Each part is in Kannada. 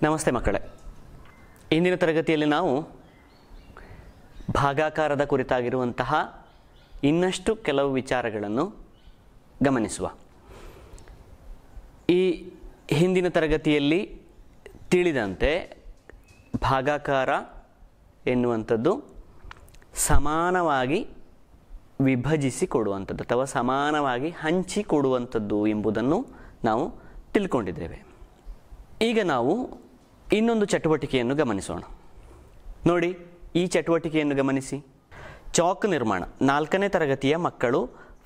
ನಮಸ್ತೆ ಮಕ್ಕಳೇ, ಇಂದಿನ ತರಗತಿಯಲ್ಲಿ ನಾವು ಭಾಗಾಕಾರದ ಕುರಿತಾಗಿರುವಂತಹ ಇನ್ನಷ್ಟು ಕೆಲವು ವಿಚಾರಗಳನ್ನು ಗಮನಿಸುವ. ಈ ಹಿಂದಿನ ತರಗತಿಯಲ್ಲಿ ತಿಳಿದಂತೆ ಭಾಗಾಕಾರ ಎನ್ನುವಂಥದ್ದು ಸಮಾನವಾಗಿ ವಿಭಜಿಸಿ ಕೊಡುವಂಥದ್ದು ಅಥವಾ ಸಮಾನವಾಗಿ ಹಂಚಿಕೊಡುವಂಥದ್ದು ಎಂಬುದನ್ನು ನಾವು ತಿಳ್ಕೊಂಡಿದ್ದೇವೆ. ಈಗ ನಾವು ಇನ್ನೊಂದು ಚಟುವಟಿಕೆಯನ್ನು ಗಮನಿಸೋಣ. ನೋಡಿ, ಈ ಚಟುವಟಿಕೆಯನ್ನು ಗಮನಿಸಿ. ಚಾಕ್ ನಿರ್ಮಾಣ. 4ನೇ ತರಗತಿಯ ಮಕ್ಕಳು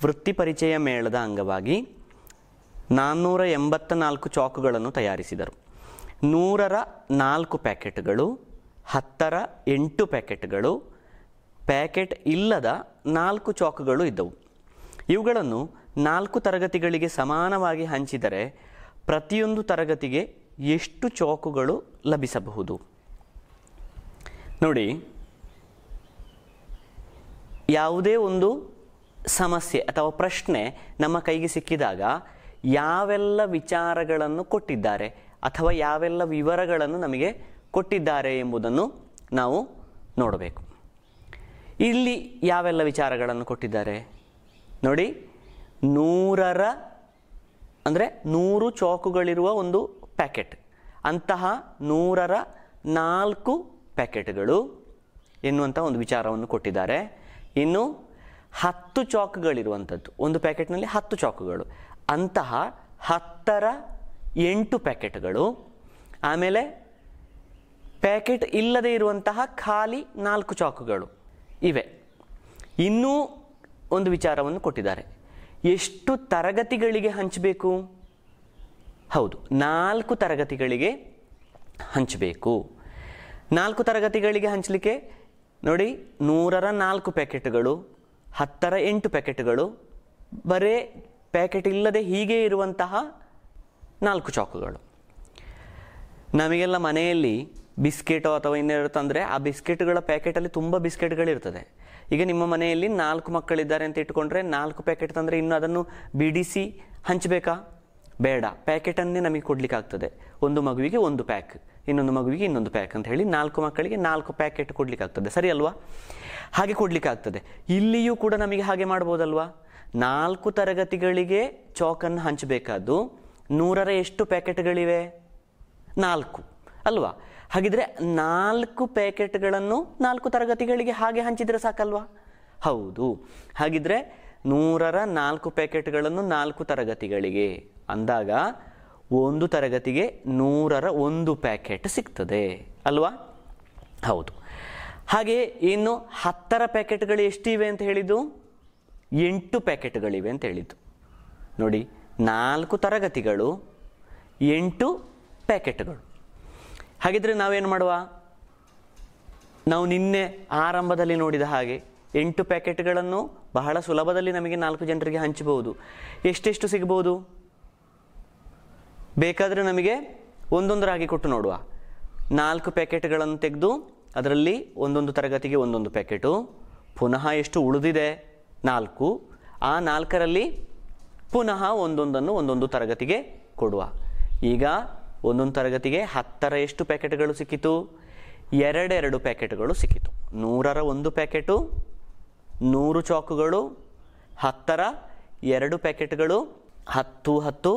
ವೃತ್ತಿ ಪರಿಚಯ ಮೇಳದ ಅಂಗವಾಗಿ 484 ಚಾಕುಗಳನ್ನು ತಯಾರಿಸಿದರು. 100ರ 4 ಪ್ಯಾಕೆಟ್ಗಳು, 10ರ 8 ಪ್ಯಾಕೆಟ್ಗಳು, ಪ್ಯಾಕೆಟ್ ಇಲ್ಲದ 4 ಚಾಕುಗಳು ಇದ್ದವು. ಇವುಗಳನ್ನು 4 ತರಗತಿಗಳಿಗೆ ಸಮಾನವಾಗಿ ಹಂಚಿದರೆ ಪ್ರತಿಯೊಂದು ತರಗತಿಗೆ ಎಷ್ಟು ಚಾಕುಗಳು ಲಭಿಸಬಹುದು? ನೋಡಿ, ಯಾವುದೇ ಒಂದು ಸಮಸ್ಯೆ ಅಥವಾ ಪ್ರಶ್ನೆ ನಮ್ಮ ಕೈಗೆ ಸಿಕ್ಕಿದಾಗ ಯಾವೆಲ್ಲ ವಿಚಾರಗಳನ್ನು ಕೊಟ್ಟಿದ್ದಾರೆ ಅಥವಾ ಯಾವೆಲ್ಲ ವಿವರಗಳನ್ನು ನಮಗೆ ಕೊಟ್ಟಿದ್ದಾರೆ ಎಂಬುದನ್ನು ನಾವು ನೋಡಬೇಕು. ಇಲ್ಲಿ ಯಾವೆಲ್ಲ ವಿಚಾರಗಳನ್ನು ಕೊಟ್ಟಿದ್ದಾರೆ ನೋಡಿ. 100ರ ಅಂದರೆ 100 ಚಾಕುಗಳಿರುವ ಒಂದು ಪ್ಯಾಕೆಟ್, ಅಂತಹ 100ರ 4 ಪ್ಯಾಕೆಟ್ಗಳು ಎನ್ನುವಂಥ ಒಂದು ವಿಚಾರವನ್ನು ಕೊಟ್ಟಿದ್ದಾರೆ. ಇನ್ನು 10 ಚಾಕುಗಳಿರುವಂಥದ್ದು, ಒಂದು ಪ್ಯಾಕೆಟ್ನಲ್ಲಿ 10 ಚಾಕುಗಳು, ಅಂತಹ 10ರ 8 ಪ್ಯಾಕೆಟ್ಗಳು, ಆಮೇಲೆ ಪ್ಯಾಕೆಟ್ ಇಲ್ಲದೆ ಇರುವಂತಹ ಖಾಲಿ 4 ಚಾಕುಗಳು ಇವೆ. ಇನ್ನೂ ಒಂದು ವಿಚಾರವನ್ನು ಕೊಟ್ಟಿದ್ದಾರೆ. ಎಷ್ಟು ತರಗತಿಗಳಿಗೆ ಹಂಚಬೇಕು? ಹೌದು, 4 ತರಗತಿಗಳಿಗೆ ಹಂಚಬೇಕು. 4 ತರಗತಿಗಳಿಗೆ ಹಂಚಲಿಕ್ಕೆ ನೋಡಿ, 100ರ 4 ಪ್ಯಾಕೆಟ್ಗಳು, 10ರ 8 ಪ್ಯಾಕೆಟ್ಗಳು, ಬರೇ ಪ್ಯಾಕೆಟ್ ಇಲ್ಲದೆ ಹೀಗೆ ಇರುವಂತಹ 4 ಚಾಕುಗಳು. ನಮಗೆಲ್ಲ ಮನೆಯಲ್ಲಿ ಬಿಸ್ಕೆಟೋ ಅಥವಾ ಇನ್ನೇನು ತಂದರೆ ಆ ಬಿಸ್ಕೆಟ್ಗಳ ಪ್ಯಾಕೆಟಲ್ಲಿ ತುಂಬ ಬಿಸ್ಕೆಟ್ಗಳಿರ್ತದೆ. ಈಗ ನಿಮ್ಮ ಮನೆಯಲ್ಲಿ 4 ಮಕ್ಕಳಿದ್ದಾರೆ ಅಂತ ಇಟ್ಕೊಂಡ್ರೆ 4 ಪ್ಯಾಕೆಟ್ ತಂದರೆ ಇನ್ನು ಅದನ್ನು ಬಿಡಿಸಿ ಹಂಚಬೇಕಾ? ಬೇಡ, ಪ್ಯಾಕೆಟನ್ನೇ ನಮಗೆ ಕೊಡಲಿಕ್ಕಾಗ್ತದೆ. ಒಂದು ಮಗುವಿಗೆ 1 ಪ್ಯಾಕ್, ಇನ್ನೊಂದು ಮಗುವಿಗೆ ಇನ್ನೊಂದು ಪ್ಯಾಕ್ ಅಂತ ಹೇಳಿ 4 ಮಕ್ಕಳಿಗೆ 4 ಪ್ಯಾಕೆಟ್ ಕೊಡಲಿಕ್ಕಾಗ್ತದೆ. ಸರಿ ಅಲ್ವಾ? ಹಾಗೆ ಕೊಡಲಿಕ್ಕಾಗ್ತದೆ. ಇಲ್ಲಿಯೂ ಕೂಡ ನಮಗೆ ಹಾಗೆ ಮಾಡ್ಬೋದಲ್ವಾ? 4 ತರಗತಿಗಳಿಗೆ ಚಾಕನ್ನು ಹಂಚಬೇಕಾದ್ದು 100ರ ಎಷ್ಟು ಪ್ಯಾಕೆಟ್ಗಳಿವೆ? 4 ಅಲ್ವಾ? ಹಾಗಿದ್ರೆ 4 ಪ್ಯಾಕೆಟ್ಗಳನ್ನು 4 ತರಗತಿಗಳಿಗೆ ಹಾಗೆ ಹಂಚಿದರೆ ಸಾಕಲ್ವಾ? ಹೌದು. ಹಾಗಿದ್ರೆ 100ರ 4 ಪ್ಯಾಕೆಟ್ಗಳನ್ನು 4 ತರಗತಿಗಳಿಗೆ ಅಂದಾಗ ಒಂದು ತರಗತಿಗೆ 100ರ 1 ಪ್ಯಾಕೆಟ್ ಸಿಗ್ತದೆ ಅಲ್ವಾ? ಹೌದು. ಹಾಗೆ ಇನ್ನು 10ರ ಪ್ಯಾಕೆಟ್ಗಳು ಎಷ್ಟಿವೆ ಅಂತ ಹೇಳಿದ್ದು? 8 ಪ್ಯಾಕೆಟ್ಗಳಿವೆ ಅಂತ ಹೇಳಿದ್ದು. ನೋಡಿ, 4 ತರಗತಿಗಳು, 8 ಪ್ಯಾಕೆಟ್ಗಳು. ಹಾಗಿದ್ರೆ ನಾವೇನು ಮಾಡುವ? ನಾವು ನಿನ್ನೆ ಆರಂಭದಲ್ಲಿ ನೋಡಿದ ಹಾಗೆ 8 ಪ್ಯಾಕೆಟ್ಗಳನ್ನು ಬಹಳ ಸುಲಭದಲ್ಲಿ ನಮಗೆ 4 ಜನರಿಗೆ ಹಂಚಬಹುದು. ಎಷ್ಟೆಷ್ಟು ಸಿಗಬಹುದು? ಬೇಕಾದರೆ ನಮಗೆ ಒಂದೊಂದರಾಗಿ ಕೊಟ್ಟು ನೋಡುವ. 4 ಪ್ಯಾಕೆಟ್ಗಳನ್ನು ತೆಗೆದು ಅದರಲ್ಲಿ ಒಂದೊಂದು ತರಗತಿಗೆ ಒಂದೊಂದು ಪ್ಯಾಕೆಟು, ಪುನಃ ಎಷ್ಟು ಉಳಿದಿದೆ? 4. ಆ 4ರಲ್ಲಿ ಪುನಃ ಒಂದೊಂದನ್ನು ಒಂದೊಂದು ತರಗತಿಗೆ ಕೊಡುವ. ಈಗ ಒಂದೊಂದು ತರಗತಿಗೆ 10ರ ಎಷ್ಟು ಪ್ಯಾಕೆಟ್ಗಳು ಸಿಕ್ಕಿತು? 2 ಪ್ಯಾಕೆಟ್ಗಳು ಸಿಕ್ಕಿತು. 100ರ 1 ಪ್ಯಾಕೆಟು, 100 ಚಾಕುಗಳು, 10ರ 2 ಪ್ಯಾಕೆಟ್ಗಳು, 10, 10,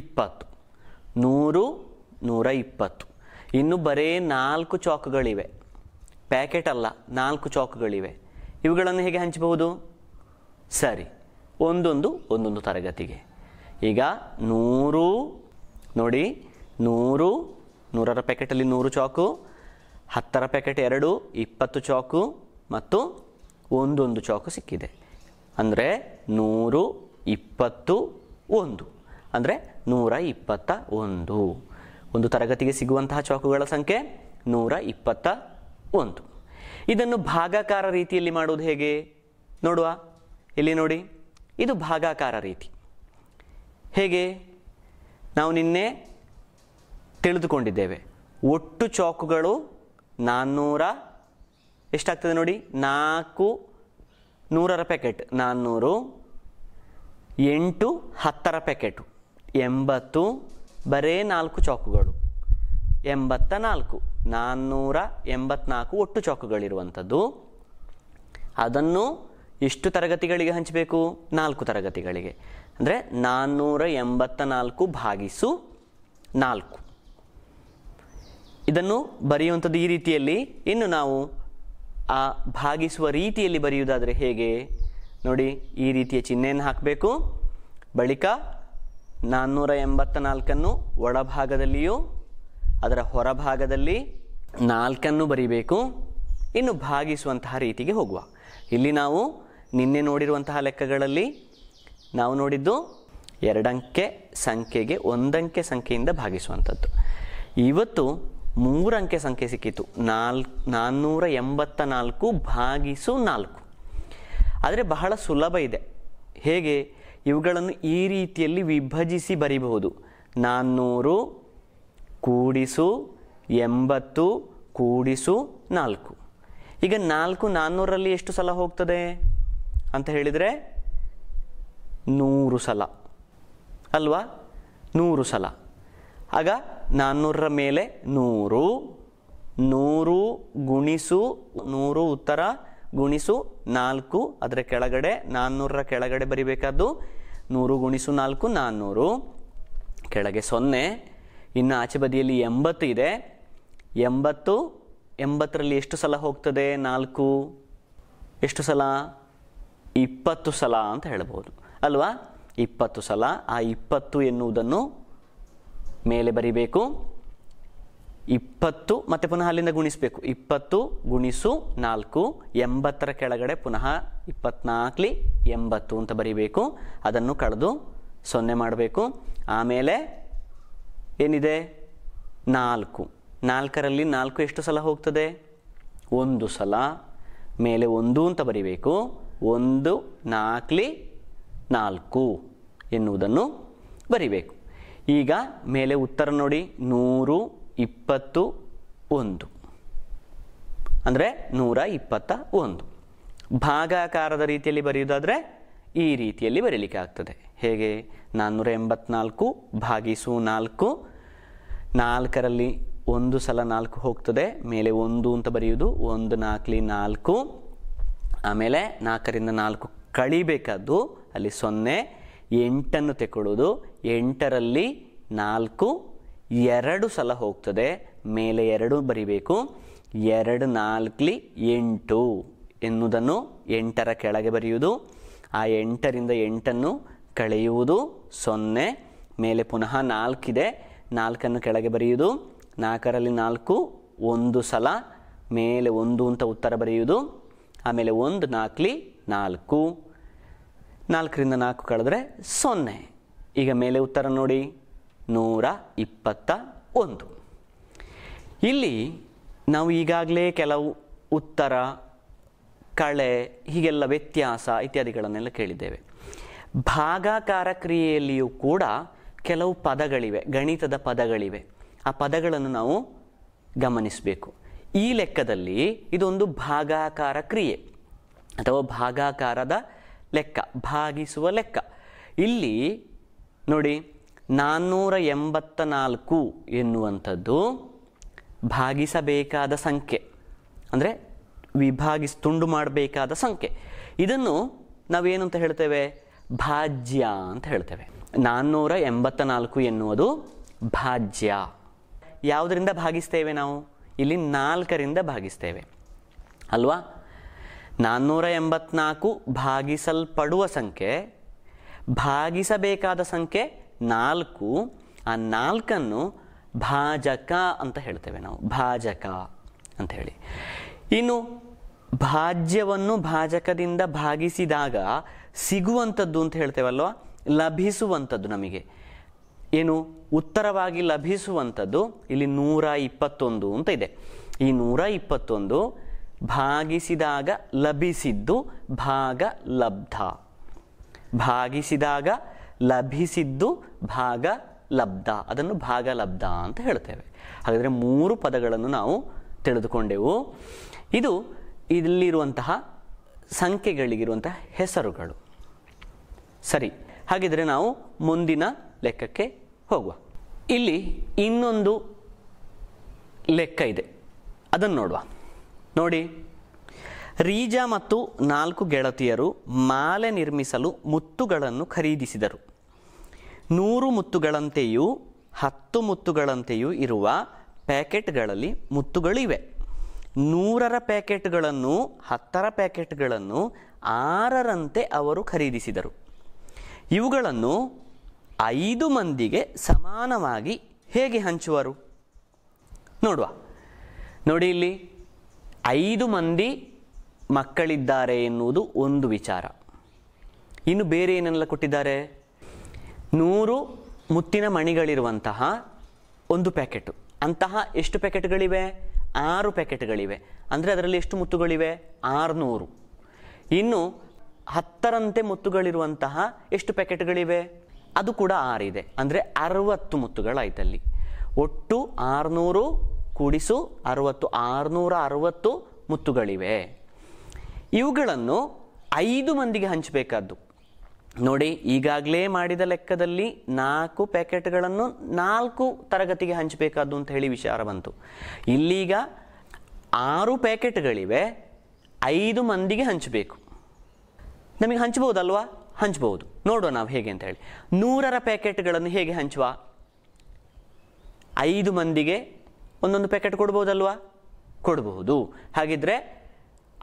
20. 100, 120. ಇನ್ನು ಬರೀ 4 ಚಾಕ್ಗಳಿವೆ, ಪ್ಯಾಕೆಟ್ ಅಲ್ಲ, 4 ಚಾಕ್ಗಳಿವೆ. ಇವುಗಳನ್ನು ಹೇಗೆ ಹಂಚಬಹುದು? ಸರಿ, ಒಂದೊಂದು ತರಗತಿಗೆ. ಈಗ 100 ನೋಡಿ, 100, 100ರ ಪ್ಯಾಕೆಟಲ್ಲಿ 100 ಚಾಕು, 10ರ ಪ್ಯಾಕೆಟ್ 2, 20 ಚಾಕು ಮತ್ತು ಒಂದೊಂದು ಚಾಕು ಸಿಕ್ಕಿದೆ. ಅಂದರೆ 100, 20, 1 ಅಂದರೆ 121. ಒಂದು ತರಗತಿಗೆ ಸಿಗುವಂತಹ ಚಾಕುಗಳ ಸಂಖ್ಯೆ 121. ಇದನ್ನು ಭಾಗಾಕಾರ ರೀತಿಯಲ್ಲಿ ಮಾಡುವುದು ಹೇಗೆ ನೋಡುವ. ಇಲ್ಲಿ ನೋಡಿ, ಇದು ಭಾಗಾಕಾರ ರೀತಿ. ಹೇಗೆ? ನಾವು ನಿನ್ನೆ ತಿಳಿದುಕೊಂಡಿದ್ದೇವೆ. ಒಟ್ಟು ಚಾಕುಗಳು 400, ಎಷ್ಟಾಗ್ತದೆ ನೋಡಿ, 4 100ರ ಪ್ಯಾಕೆಟ್ 400, 8 10ರ ಪ್ಯಾಕೆಟು 80, ಬರೇ 4 ಚಾಕುಗಳು 84, 484 ಒಟ್ಟು ಚಾಕುಗಳಿರುವಂಥದ್ದು. ಅದನ್ನು ಎಷ್ಟು ತರಗತಿಗಳಿಗೆ ಹಂಚಬೇಕು? 4 ತರಗತಿಗಳಿಗೆ. ಅಂದರೆ 484 ಭಾಗಿಸು 4. ಇದನ್ನು ಬರೆಯುವಂಥದ್ದು ಈ ರೀತಿಯಲ್ಲಿ. ಇನ್ನು ನಾವು ಆ ಭಾಗಿಸುವ ರೀತಿಯಲ್ಲಿ ಬರೆಯುವುದಾದರೆ ಹೇಗೆ ನೋಡಿ, ಈ ರೀತಿಯ ಚಿಹ್ನೆಯನ್ನು ಹಾಕಬೇಕು. ಬಳಿಕ 484 ಒಳಭಾಗದಲ್ಲಿಯೂ ಅದರ ಹೊರಭಾಗದಲ್ಲಿ 4 ಬರೀಬೇಕು. ಇನ್ನು ಭಾಗಿಸುವಂತಹ ರೀತಿಗೆ ಹೋಗುವ. ಇಲ್ಲಿ ನಾವು ನಿನ್ನೆ ನೋಡಿರುವಂತಹ ಲೆಕ್ಕಗಳಲ್ಲಿ ನಾವು ನೋಡಿದ್ದು 2 ಅಂಕೆ ಸಂಖ್ಯೆಗೆ 1 ಅಂಕೆ ಸಂಖ್ಯೆಯಿಂದ ಭಾಗಿಸುವಂಥದ್ದು. ಇವತ್ತು 3 ಅಂಕೆ ಸಂಖ್ಯೆ ಸಿಕ್ಕಿತು, 484 ಭಾಗಿಸು 4. ಆದರೆ ಬಹಳ ಸುಲಭ ಇದೆ. ಹೇಗೆ? ಇವುಗಳನ್ನು ಈ ರೀತಿಯಲ್ಲಿ ವಿಭಜಿಸಿ ಬರೀಬಹುದು. 400 ಕೂಡಿಸು 80 ಕೂಡಿಸು 4. ಈಗ 4 400ರಲ್ಲಿ ಎಷ್ಟು ಸಲ ಹೋಗ್ತದೆ ಅಂತ ಹೇಳಿದರೆ 100 ಸಲ ಅಲ್ವಾ? 100 ಸಲ. ಆಗ 400ರ ಮೇಲೆ 100, 100 ಗುಣಿಸು 100 ಉತ್ತರ ಗುಣಿಸು 4, ಅದರ ಕೆಳಗಡೆ 400ರ ಕೆಳಗಡೆ ಬರಿಬೇಕಾದ್ದು 100 ಗುಣಿಸು 4 400, ಕೆಳಗೆ 0. ಇನ್ನು ಆಚೆ ಬದಿಯಲ್ಲಿ 80 ಇದೆ. 80ರಲ್ಲಿ ಎಷ್ಟು ಸಲ ಹೋಗ್ತದೆ 4? ಎಷ್ಟು ಸಲ? 20 ಸಲ ಅಂತ ಹೇಳ್ಬೋದು ಅಲ್ವಾ? 20 ಸಲ. ಆ 20 ಎನ್ನುವುದನ್ನು ಮೇಲೆ ಬರಿಬೇಕು. 20 ಮತ್ತೆ ಪುನಃ ಅಲ್ಲಿಂದ ಗುಣಿಸಬೇಕು. 20 ಗುಣಿಸು 4, 80ರ ಕೆಳಗಡೆ ಪುನಃ 24 80 ಅಂತ ಬರಿಬೇಕು. ಅದನ್ನು ಕಳೆದು 0 ಮಾಡಬೇಕು. ಆಮೇಲೆ ಏನಿದೆ 4. 4ರಲ್ಲಿ 4 ಎಷ್ಟು ಸಲ ಹೋಗ್ತದೆ? 1 ಸಲ. ಮೇಲೆ 1 ಅಂತ ಬರಿಬೇಕು. 1 4 4 ಎನ್ನುವುದನ್ನು ಬರಿಬೇಕು. ಈಗ ಮೇಲೆ ಉತ್ತರ ನೋಡಿ, 121 ಅಂದರೆ 121. ಭಾಗಾಕಾರದ ರೀತಿಯಲ್ಲಿ ಬರೆಯುವುದಾದರೆ ಈ ರೀತಿಯಲ್ಲಿ ಬರೀಲಿಕ್ಕೆ ಆಗ್ತದೆ. ಹೇಗೆ? 484 ಭಾಗಿಸು 4. 4ರಲ್ಲಿ 1 ಸಲ 4 ಹೋಗ್ತದೆ. ಮೇಲೆ 1 ಅಂತ ಬರೆಯುವುದು. 1 4 4. ಆಮೇಲೆ 4ರಿಂದ 4 ಕಳಿಬೇಕಾದ್ದು ಅಲ್ಲಿ 0. 8 ತೆಗೊಳ್ಳೋದು. 8ರಲ್ಲಿ 4 2 ಸಲ ಹೋಗ್ತದೆ. ಮೇಲೆ 2 ಬರಿಬೇಕು. 2 4 8 ಎನ್ನುವುದನ್ನು 8ರ ಕೆಳಗೆ ಬರೆಯುವುದು. ಆ 8ರಿಂದ 8 ಕಳೆಯುವುದು 0. ಮೇಲೆ ಪುನಃ 4 ಇದೆ. 4 ಕೆಳಗೆ ಬರೆಯುವುದು. 4ರಲ್ಲಿ 4 1 ಸಲ. ಮೇಲೆ 1 ಅಂತ ಉತ್ತರ ಬರೆಯುವುದು. ಆಮೇಲೆ 1 4 4. 4ರಿಂದ 4 ಕಳೆದ್ರೆ 0. ಈಗ ಮೇಲೆ ಉತ್ತರ ನೋಡಿ, 121. ಇಲ್ಲಿ ನಾವು ಈಗಾಗಲೇ ಕೆಲವು ಉತ್ತರ, ಕಳೆ, ಹೀಗೆಲ್ಲ ವ್ಯತ್ಯಾಸ ಇತ್ಯಾದಿಗಳನ್ನೆಲ್ಲ ಕೇಳಿದ್ದೇವೆ. ಭಾಗಾಕಾರ ಕ್ರಿಯೆಯಲ್ಲಿಯೂ ಕೂಡ ಕೆಲವು ಪದಗಳಿವೆ, ಗಣಿತದ ಪದಗಳಿವೆ. ಆ ಪದಗಳನ್ನು ನಾವು ಗಮನಿಸಬೇಕು. ಈ ಲೆಕ್ಕದಲ್ಲಿ ಇದೊಂದು ಭಾಗಾಕಾರ ಕ್ರಿಯೆ ಅಥವಾ ಭಾಗಾಕಾರದ ಲೆಕ್ಕ, ಭಾಗಿಸುವ ಲೆಕ್ಕ. ಇಲ್ಲಿ ನೋಡಿ 484 ಎನ್ನುವಂಥದ್ದು ಭಾಗಿಸಬೇಕಾದ ಸಂಖ್ಯೆ, ಅಂದರೆ ತುಂಡು ಮಾಡಬೇಕಾದ ಸಂಖ್ಯೆ. ಇದನ್ನು ನಾವೇನು ಅಂತ ಹೇಳ್ತೇವೆ? ಭಾಜ್ಯ ಅಂತ ಹೇಳ್ತೇವೆ. 484 ಎನ್ನುವುದು ಭಾಜ್ಯ. ಯಾವುದರಿಂದ ಭಾಗಿಸ್ತೇವೆ ನಾವು? ಇಲ್ಲಿ 4ರಿಂದ ಭಾಗಿಸ್ತೇವೆ ಅಲ್ವಾ? 484 ಭಾಗಿಸಲ್ಪಡುವ ಸಂಖ್ಯೆ, ಭಾಗಿಸಬೇಕಾದ ಸಂಖ್ಯೆ 4. ಆ 4ಅನ್ನು ಭಾಜಕ ಅಂತ ಹೇಳ್ತೇವೆ ನಾವು, ಭಾಜಕ ಅಂತ ಹೇಳಿ. ಇನ್ನು ಭಾಜ್ಯವನ್ನು ಭಾಜಕದಿಂದ ಭಾಗಿಸಿದಾಗ ಸಿಗುವಂಥದ್ದು ಅಂತ ಹೇಳ್ತೇವಲ್ವ, ಲಭಿಸುವಂಥದ್ದು ನಮಗೆ ಏನು ಉತ್ತರವಾಗಿ ಲಭಿಸುವಂಥದ್ದು ಇಲ್ಲಿ 121 ಅಂತ ಇದೆ. ಈ 121 ಭಾಗಿಸಿದಾಗ ಲಭಿಸಿದ್ದು ಭಾಗ ಲಬ್ಧ. ಭಾಗಿಸಿದಾಗ ಲಭಿಸಿದ್ದು ಭಾಗ ಲಬ್ಧ, ಅದನ್ನು ಭಾಗ ಲಬ್ಧ ಅಂತ ಹೇಳ್ತೇವೆ. ಹಾಗಾದರೆ 3 ಪದಗಳನ್ನು ನಾವು ತಿಳಿದುಕೊಂಡೆವು. ಇದು ಇಲ್ಲಿರುವಂತಹ ಸಂಖ್ಯೆಗಳಿಗಿರುವಂತಹ ಹೆಸರುಗಳು. ಸರಿ, ಹಾಗಿದ್ರೆ ನಾವು ಮುಂದಿನ ಲೆಕ್ಕಕ್ಕೆ ಹೋಗುವ. ಇಲ್ಲಿ ಇನ್ನೊಂದು ಲೆಕ್ಕ ಇದೆ, ಅದನ್ನು ನೋಡುವ. ನೋಡಿ, ರೀಜಾ ಮತ್ತು 4 ಗೆಳತಿಯರು ಮಾಲೆ ನಿರ್ಮಿಸಲು ಮುತ್ತುಗಳನ್ನು ಖರೀದಿಸಿದರು. 100 ಮುತ್ತುಗಳಂತೆಯೂ 10 ಮುತ್ತುಗಳಂತೆಯೂ ಇರುವ ಪ್ಯಾಕೆಟ್ಗಳಲ್ಲಿ ಮುತ್ತುಗಳಿವೆ. 100ರ ಪ್ಯಾಕೆಟ್ಗಳನ್ನು 10ರ ಪ್ಯಾಕೆಟ್ಗಳನ್ನು 6ರಂತೆ ಅವರು ಖರೀದಿಸಿದರು. ಇವುಗಳನ್ನು 5 ಮಂದಿಗೆ ಸಮಾನವಾಗಿ ಹೇಗೆ ಹಂಚುವರು? ನೋಡುವ. ನೋಡಿ, ಇಲ್ಲಿ 5 ಮಂದಿ ಮಕ್ಕಳಿದ್ದಾರೆ ಎನ್ನುವುದು ಒಂದು ವಿಚಾರ. ಇನ್ನು ಬೇರೆ ಏನೆಲ್ಲ ಕೊಟ್ಟಿದ್ದಾರೆ? 100 ಮುತ್ತಿನ ಮಣಿಗಳಿರುವಂತಹ ಒಂದು ಪ್ಯಾಕೆಟು. ಅಂತಹ ಎಷ್ಟು ಪ್ಯಾಕೆಟ್ಗಳಿವೆ? 6 ಪ್ಯಾಕೆಟ್ಗಳಿವೆ. ಅಂದರೆ ಅದರಲ್ಲಿ ಎಷ್ಟು ಮುತ್ತುಗಳಿವೆ? 600. ಇನ್ನು 10ರಂತೆ ಮುತ್ತುಗಳಿರುವಂತಹ ಎಷ್ಟು ಪ್ಯಾಕೆಟ್ಗಳಿವೆ? ಅದು ಕೂಡ 6 ಇದೆ. ಅಂದರೆ 60 ಮುತ್ತುಗಳಾಯ್ತಲ್ಲಿ. ಒಟ್ಟು 600 ಕೂಡಿಸು 60, 660 ಮುತ್ತುಗಳಿವೆ. ಇವುಗಳನ್ನು 5 ಮಂದಿಗೆ ಹಂಚಬೇಕಾದ್ದು. ನೋಡಿ, ಈಗಾಗಲೇ ಮಾಡಿದ ಲೆಕ್ಕದಲ್ಲಿ 4 ಪ್ಯಾಕೆಟ್ಗಳನ್ನು 4 ತರಗತಿಗೆ ಹಂಚಬೇಕಾದ್ದು ಅಂತ ಹೇಳಿ ವಿಚಾರ ಬಂತು. ಇಲ್ಲೀಗ 6 ಪ್ಯಾಕೆಟ್ಗಳಿವೆ, 5 ಮಂದಿಗೆ ಹಂಚಬೇಕು. ನಮಗೆ ಹಂಚಬಹುದಲ್ವಾ? ಹಂಚಬಹುದು. ನೋಡುವ ನಾವು ಹೇಗೆ ಅಂತ ಹೇಳಿ. 100ರ ಪ್ಯಾಕೆಟ್ಗಳನ್ನು ಹೇಗೆ ಹಂಚುವ? 5 ಮಂದಿಗೆ ಒಂದೊಂದು ಪ್ಯಾಕೆಟ್ ಕೊಡ್ಬೋದಲ್ವಾ? ಕೊಡಬಹುದು. ಹಾಗಿದ್ರೆ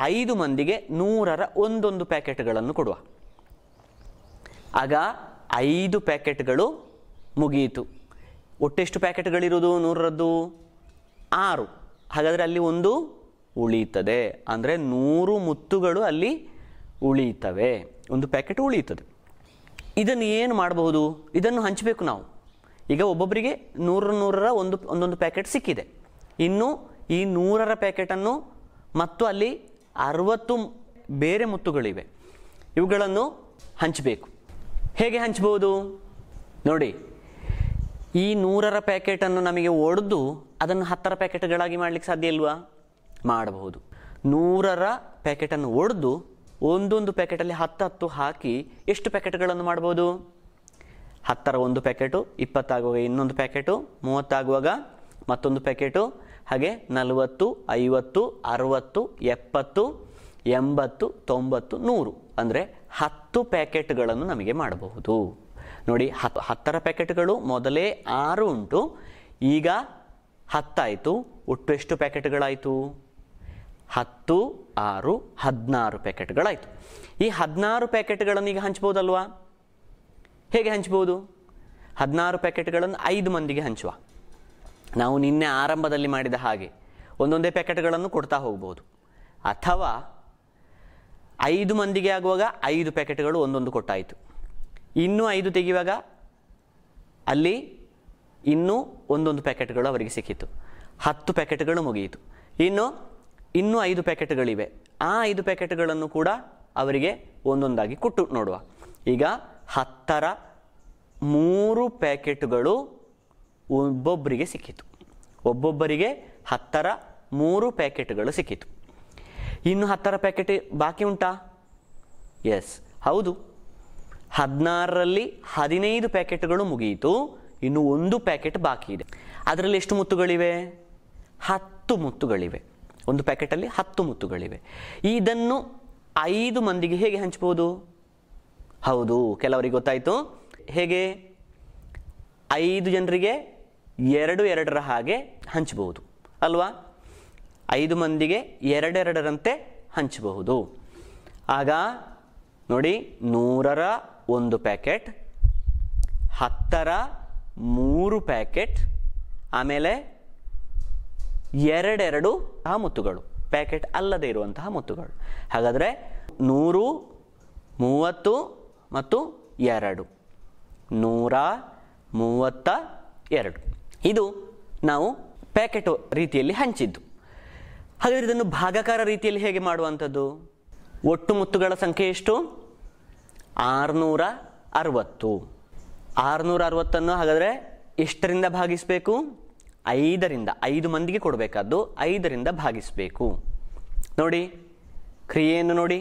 5 ಮಂದಿಗೆ 100ರ ಒಂದೊಂದು ಪ್ಯಾಕೆಟ್ಗಳನ್ನು ಕೊಡುವ. ಆಗ 5 ಪ್ಯಾಕೆಟ್ಗಳು ಮುಗಿಯಿತು. ಒಟ್ಟೆಷ್ಟು ಪ್ಯಾಕೆಟ್ಗಳಿರುವುದು 100ರದ್ದು? 6. ಹಾಗಾದರೆ ಅಲ್ಲಿ ಒಂದು ಉಳಿಯುತ್ತದೆ. ಅಂದರೆ 100 ಮುತ್ತುಗಳು ಅಲ್ಲಿ ಉಳಿಯುತ್ತವೆ, ಒಂದು ಪ್ಯಾಕೆಟ್ ಉಳಿಯುತ್ತದೆ. ಇದನ್ನು ಏನು ಮಾಡಬಹುದು? ಇದನ್ನು ಹಂಚಬೇಕು ನಾವು. ಈಗ ಒಬ್ಬೊಬ್ಬರಿಗೆ 100ರ ಒಂದೊಂದು ಪ್ಯಾಕೆಟ್ ಸಿಕ್ಕಿದೆ. ಇನ್ನು ಈ 100ರ ಪ್ಯಾಕೆಟನ್ನು ಮತ್ತು ಅಲ್ಲಿ 60 ಬೇರೆ ಮುತ್ತುಗಳಿವೆ, ಇವುಗಳನ್ನು ಹಂಚಬೇಕು. ಹೇಗೆ ಹಂಚಬಹುದು? ನೋಡಿ, ಈ 100ರ ಪ್ಯಾಕೆಟನ್ನು ನಮಗೆ ಒಡೆದು ಅದನ್ನು 10ರ ಪ್ಯಾಕೆಟ್ಗಳಾಗಿ ಮಾಡಲಿಕ್ಕೆ ಸಾಧ್ಯ ಇಲ್ವಾ? ಮಾಡಬಹುದು. 100ರ ಪ್ಯಾಕೆಟನ್ನು ಒಡೆದು ಒಂದೊಂದು ಪ್ಯಾಕೆಟಲ್ಲಿ 10 ಹಾಕಿ ಎಷ್ಟು ಪ್ಯಾಕೆಟ್ಗಳನ್ನು ಮಾಡ್ಬೋದು? 10ರ ಒಂದು ಪ್ಯಾಕೆಟು, 20 ಆಗುವಾಗ ಇನ್ನೊಂದು ಪ್ಯಾಕೆಟು, 30 ಆಗುವಾಗ ಮತ್ತೊಂದು ಪ್ಯಾಕೆಟು, ಹಾಗೆ 40, 50, 60, 70, 80, 90, 100 ಅಂದರೆ 10 ಪ್ಯಾಕೆಟ್ಗಳನ್ನು ನಮಗೆ ಮಾಡಬಹುದು. ನೋಡಿ, 10ರ ಪ್ಯಾಕೆಟ್ಗಳು ಮೊದಲೇ 6 ಉಂಟು, ಈಗ 10 ಆಯಿತು. ಒಟ್ಟು ಎಷ್ಟು ಪ್ಯಾಕೆಟ್ಗಳಾಯಿತು? 10, 6, 16 ಪ್ಯಾಕೆಟ್ಗಳಾಯಿತು. ಈ 16 ಪ್ಯಾಕೆಟ್ಗಳನ್ನು ಈಗ ಹಂಚ್ಬೋದಲ್ವಾ? ಹೇಗೆ ಹಂಚ್ಬೋದು? 16 ಪ್ಯಾಕೆಟ್ಗಳನ್ನು 5 ಮಂದಿಗೆ ಹಂಚುವ. ನಾವು ನಿನ್ನೆ ಆರಂಭದಲ್ಲಿ ಮಾಡಿದ ಹಾಗೆ ಒಂದೊಂದೇ ಪ್ಯಾಕೆಟ್ಗಳನ್ನು ಕೊಡ್ತಾ ಹೋಗ್ಬೋದು. ಅಥವಾ 5 ಮಂದಿಗೆ ಆಗುವಾಗ 5 ಪ್ಯಾಕೆಟ್ಗಳು ಒಂದೊಂದು ಕೊಟ್ಟಾಯಿತು. ಇನ್ನೂ 5 ತೆಗೆಯುವಾಗ ಅಲ್ಲಿ ಇನ್ನೂ ಒಂದೊಂದು ಪ್ಯಾಕೆಟ್ಗಳು ಅವರಿಗೆ ಸಿಕ್ಕಿತು. 10 ಪ್ಯಾಕೆಟ್ಗಳು ಮುಗಿಯಿತು. ಇನ್ನೂ 5 ಪ್ಯಾಕೆಟ್ಗಳಿವೆ. ಆ 5 ಪ್ಯಾಕೆಟ್ಗಳನ್ನು ಕೂಡ ಅವರಿಗೆ ಒಂದೊಂದಾಗಿ ಕೊಟ್ಟು ನೋಡುವ. ಈಗ 10ರ 3 ಪ್ಯಾಕೆಟ್ಗಳು ಒಬ್ಬೊಬ್ಬರಿಗೆ ಸಿಕ್ಕಿತು. ಒಬ್ಬೊಬ್ಬರಿಗೆ 10ರ 3 ಪ್ಯಾಕೆಟ್ಗಳು ಸಿಕ್ಕಿತು. ಇನ್ನು 10ರ ಪ್ಯಾಕೆಟ್ ಬಾಕಿ ಉಂಟಾ? ಎಸ್, ಹೌದು. 16ರಲ್ಲಿ 15 ಪ್ಯಾಕೆಟ್ಗಳು ಮುಗಿಯಿತು. ಇನ್ನು 1 ಪ್ಯಾಕೆಟ್ ಬಾಕಿ ಇದೆ. ಅದರಲ್ಲಿ ಎಷ್ಟು ಮುತ್ತುಗಳಿವೆ? 10 ಮುತ್ತುಗಳಿವೆ. ಒಂದು ಪ್ಯಾಕೆಟಲ್ಲಿ 10 ಮುತ್ತುಗಳಿವೆ. ಇದನ್ನು 5 ಮಂದಿಗೆ ಹೇಗೆ ಹಂಚಬಹುದು? ಹೌದು, ಕೆಲವರಿಗೆ ಗೊತ್ತಾಯಿತು. ಹೇಗೆ? 5 ಜನರಿಗೆ 2 2ರ ಹಾಗೆ ಹಂಚಬಹುದು ಅಲ್ವಾ? 5 ಮಂದಿಗೆ 2 2ರಂತೆ ಹಂಚಬಹುದು. ಆಗ ನೋಡಿ, 100ರ 1 ಪ್ಯಾಕೆಟ್, 10ರ 3 ಪ್ಯಾಕೆಟ್, ಆಮೇಲೆ 2 2 ಮುತ್ತುಗಳು, ಪ್ಯಾಕೆಟ್ ಅಲ್ಲದೆ ಇರುವಂತಹ ಮುತ್ತುಗಳು. ಹಾಗಾದರೆ 100, 30 ಮತ್ತು 2, 132. ಇದು ನಾವು ಪ್ಯಾಕೆಟ್ ರೀತಿಯಲ್ಲಿ ಹಂಚಿದ್ದು. ಹಾಗಾದರೆ ಇದನ್ನು ಭಾಗಾಕಾರ ರೀತಿಯಲ್ಲಿ ಹೇಗೆ ಮಾಡುವಂಥದ್ದು? ಒಟ್ಟು ಮುತ್ತುಗಳ ಸಂಖ್ಯೆ ಎಷ್ಟು? 660. 660 ಹಾಗಾದರೆ ಎಷ್ಟರಿಂದ ಭಾಗಿಸಬೇಕು? 5ರಿಂದ. 5 ಮಂದಿಗೆ ಕೊಡಬೇಕಾದ್ದು 5ರಿಂದ ಭಾಗಿಸಬೇಕು. ನೋಡಿ ಕ್ರಿಯೆಯನ್ನು ನೋಡಿ,